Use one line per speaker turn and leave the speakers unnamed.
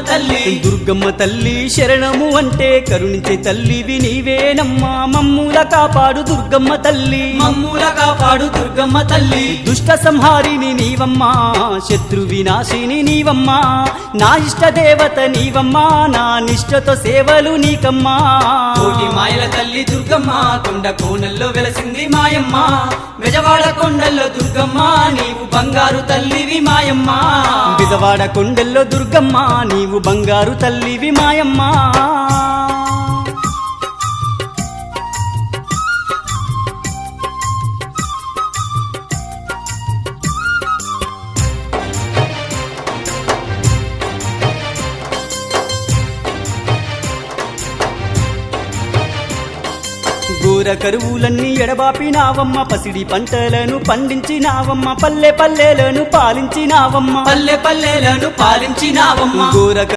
తల్లి
దుర్గమ్మ తల్లి శరణము అంటే కరుణించే తల్లివి నీవేనమ్మా మమ్ముల కాపాడు దుర్గమ్మ తల్లి
మమ్ముల కాపాడు దుర్గమ్మ తల్లి
దుష్ట సంహారిని నీవమ్మా శత్రు వినాశిని నీవమ్మా నా ఇష్ట దేవత నీవమ్మా నా నిష్టతో సేవలు నీకమ్మా
కోటి మాయల తల్లి దుర్గమ్మ కొండ కోనల్లో వెలసింది మాయమ్మ బెజవాడ కొండల్లో దుర్గమ్మ నీవు బంగారు తల్లివి మాయమ్మ
బిజవాడ కొండల్లో దుర్గమ్మ నీవు బంగారు తల్లివి మాయమ్మా ఘోర కరువులన్నీ ఎడబాపినావమ్మ పసిడి పంటలను పండించినావమ్మ పల్లె పల్లెలను పాలించినావమ్మ
పల్లె పల్లెలను పాలించినావమ్మ
ఘోర